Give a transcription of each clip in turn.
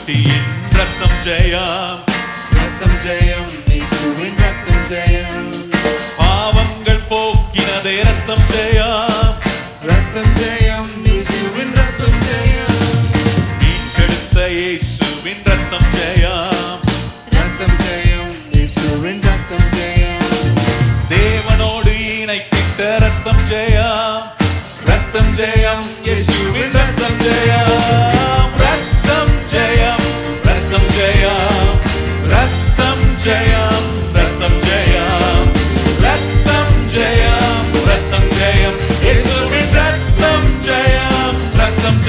ஆட்டுக்குட்டியின் ரத்தம் ஜெயம், ரத்தம் ஜெயம், இயேசுவின் ரத்தம் ஜெயம். பாவங்கள் போக்கினதே ரத்தம் ஜெயம், ரத்தம் ஜெயம், இயேசுவின் ரத்தம் ஜெயம். மீட்டெடுத்த இயேசுவின் ரத்தம் ஜெயம், ரத்தம் ஜெயம், இயேசுவின் ரத்தம் ஜெயம். தேவனோடு இணைத்திட்ட ரத்தம் ஜெயம், ரத்தம் ஜெயம், இயேசுவின் ரத்தம் ஜெயம். ரத்தம் ஜெயம், ரத்தம் ஜெயம், ரத்தம் ஜெயம், ரத்தம் ஜெயம், ரத்தம் ஜெயம், ரத்தம் ஜெயம், இயேசுவின் ரத்தம் ஜெயம், ரத்தம்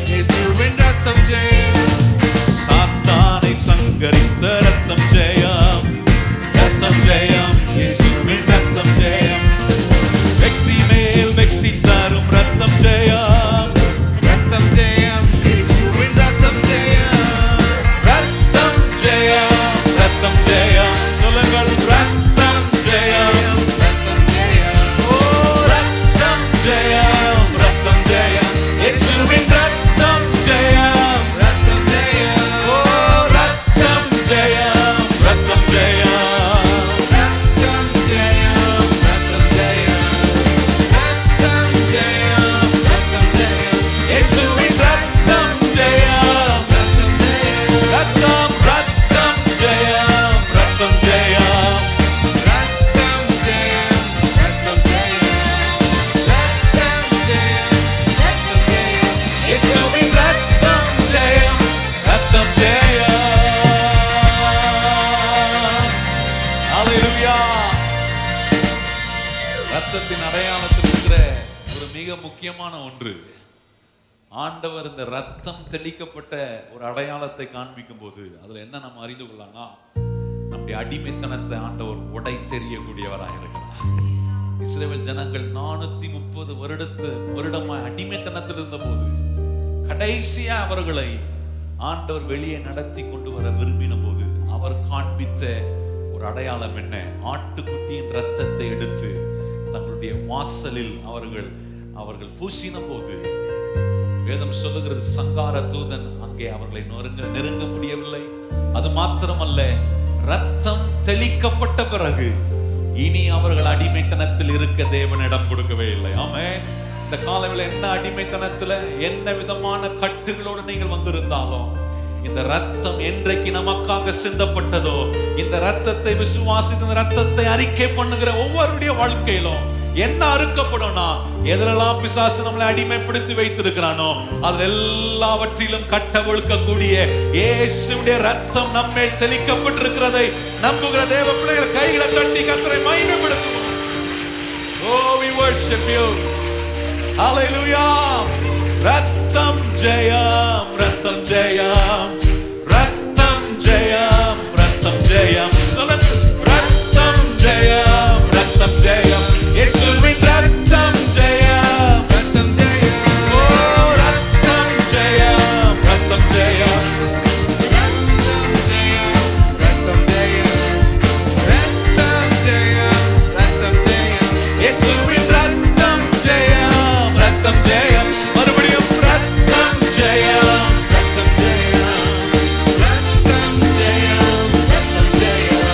இயேசுவின் ரத்தம் ஜெயம். சாத்தானை சங்கரித்த ரத்தம் ஜெயம், ரத்தம் ஜெயம், இயேசுவின் ரத்தம் ஜெயம். வெற்றி மேல் வெற்றி தரும் ரத்தம் ஜெயம், ரத்தம் ஜெயம், இயேசுவின் ரத்தம் ஜெயம். ரத்தம் ஜெயம், ரத்தம் ஜெயம். சொல்லுங்கள் ரத்தம் ஜெயம், ரத்தம் ஜெயம். ஓ ரத்தம் ஜெயம், ரத்தம் ஜெயம், இயேசுவின் ரத்தம் ஜெயம், ரத்தம் ஜெயம். ஓ ரத்தம் ஜெயம், ரத்தம் ஜெயம். ரத்தம் ஜெயம், ரத்தம் ஜெயம். ரத்தம் ஜெயம், ரத்தம் ஜெயம். இயேசுவின் ரத்தம் ஜெயம், ரத்தம் ஜெயம். ரத்தம் ரத்தம் ஜெயம், ரத்தம் ஜெயம். ரத்தம் ஜெயம், ரத்தம் ஜெயம். ரத்தம் ஜெயம், ரத்தம் ஜெயம். இயேசுவின் ரத்தம் ஜெயம், ரத்தம் ஜெயம். ஹalleluya. ரத்தத்தின் அடையாளத்தில் இருக்கிற ஒரு மிக முக்கியமான ஒன்று, ஆண்டவர் இந்த ரத்தம் தெளிக்கப்பட்ட ஒரு அடையாளத்தை காண்பிக்கும் போது அதுல என்ன நம்ம அறிந்து கொள்ளலாம்னா, நம்முடைய அடிமைத்தனத்தை ஆண்டவர் உடை தெரியக்கூடியவராக இருக்கிறார். இஸ்ரவேல் ஜனங்கள் 430 வருடமாய் அடிமைத்தனத்தில் இருந்த போது கடைசியா அவர்களை ஆண்டவர் வெளியே நடத்தி கொண்டு வர விரும்பின போது அவர் காண்பித்த ஒரு அடையாளம் என்ன? ஆட்டுக்குட்டியின் ரத்தத்தை எடுத்து தங்களுடைய வாசலில் அவர்கள் பூசின போது வேதம் சொல்லுகிறது, சங்கார தூதன் அங்கே அவர்களை நெருங்க முடியவில்லை. அது மாத்திரமல்ல, ரத்தம் தெளிக்கப்பட்ட பிறகு இனி அவர்கள் அடிமைத்தனத்தில் இருக்க தேவன் இடம் கொடுக்கவே இல்லை. ஆமென். இந்த காலவில் என்ன அடிமைத்தனத்துல என்ன விதமான கட்டுகளோடு நீங்கள் வந்திருந்தாலும், இந்த ரத்தம் என்றைக்கு நமக்காக சிந்தப்பட்டதோ, இந்த ரத்தத்தை விசுவாசித்து இந்த ரத்தத்தை அறிக்கை பண்ணுகிற ஒவ்வொருடைய வாழ்க்கையிலும் என்ன அறுக்கப்படும்னா, எதிலெல்லாம் பிசாசு நம்மளை அடிமைப்படுத்தி வைத்திருக்கிறானோ அது எல்லாவற்றிலும் கட்டவிழ்க்கக்கூடிய இயேசுவுடைய ரத்தம் நம்மேல் தெளிக்கப்பட்டிருக்கிறதை நம்புகிற தேவ பிள்ளைகள் கைகளை தட்டி கர்த்தரை மகிமைப்படுத்துவோம். Oh, we worship you. Hallelujah. ரத்தம் ஜெயம், ரத்தம் ஜெயம், ரத்தம் ஜெயம், ரத்தம் ஜெயம். சொல்லுங்க ரத்தம் ஜெயம், ரத்தம் ஜெயம், இயேசுவின் ரத்தம் ஜெயம், ரத்தம் ஜெயம். ஓ ரத்தம் ஜெயம், ரத்தம் ஜெயம். ரத்தம் ஜெயம், ரத்தம் ஜெயம், ரத்தம் ஜெயம். இயேசுவின் ரத்தம் ஜெயம், ரத்தம் ஜெயம். மறுபடியும் ரத்தம் ஜெயம், ரத்தம் ஜெயம், ரத்தம் ஜெயம், ரத்தம் ஜெயம்.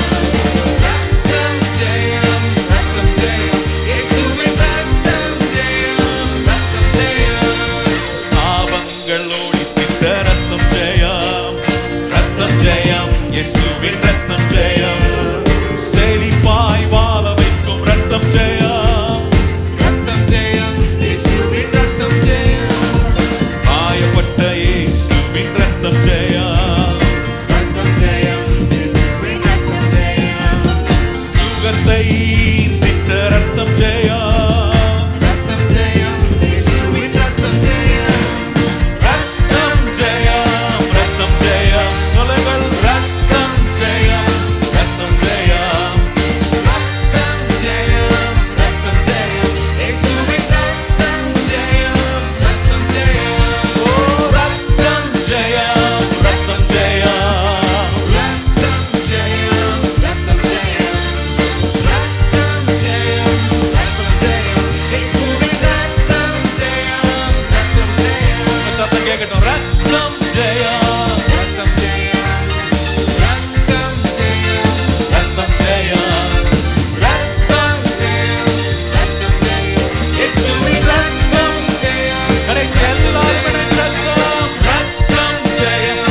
ரத்தம் ஜெயம், ரத்தம் ஜெயம். இயேசுவின் ரத்தம் ஜெயம், ரத்தம் ஜெயம். சாபங்கள் ஒழித்திட்ட ரத்தம் ஜெயம், ரத்தம் ஜெயம், இயேசுவின் ரத்தம் ஜெயம். செழிப்பாய் வாழ வைக்கும் ரத்தம் ஜெயம், ரத்தம் ஜெயம், இயேசுவின் ரத்தம் ஜெயம். காயப்பட்ட இயேசுவின் ரத்தம் ஜெயம். ரத்தம் ஜெயம், இயேசுவின் ரத்தம் ஜெயம். சுகத்தை ஈந்திட்ட ரத்தம் ஜெயம், ரத்தம் ஜெயம், இயேசுவின் ரத்தம் ஜெயம். ரத்தம் ஜெயம், ரத்தம் ஜெயம். சொல்லுங்கள் ரத்தம் ஜெயம், ரத்தம் ஜெயம். ரத்தம் ஜெயம், ரத்தம் ஜெயம். இயேசுவின் ரத்தம் ஜெயம், ரத்தம் ஜெயம். ஓ ரத்தம் ஜெயம், ரத்தம் ஜெயம். ரத்தம் ஜெயம், ரத்தம் ஜெயம். ரத்தம் ஜெயம், ரத்தம் ஜெயம். இயேசுவின் ரத்தம் ஜெயம், ரத்தம் ஜெயம். சத்தம் கேட்கட்டும். ரத்தம் ஜெயம், ரத்தம் ஜெயம், ரத்தம் ஜெயம். ரத்தம் ஜெயம். ரத்தம் ஜெயம், ரத்தம் ஜெயம். இயேசுவின் ரத்தம் ஜெயம், கடைசி எல்லாரும் ரத்தம், ரத்தம் ஜெயம்,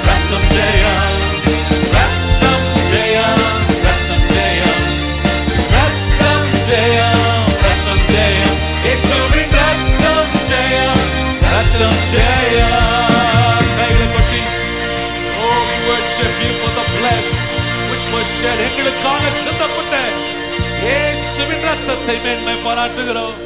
ரத்தம் ஜெயம், ரத்தம் ஜெயம், ரத்தம் ஜெயம், ரத்தம் ஜெயம், ரத்தம் ஜெயம், இயேசுவின் ரத்தம் ஜெயம், ரத்தம் ஜெயம். கைகளை கொட்டி, oh we worship you for the blood which was shed, எங்களுக்காக சிந்தப்பட்ட இயேசுவின் ரத்தத்தை மேன்மை பாராட்டுகிறோம்.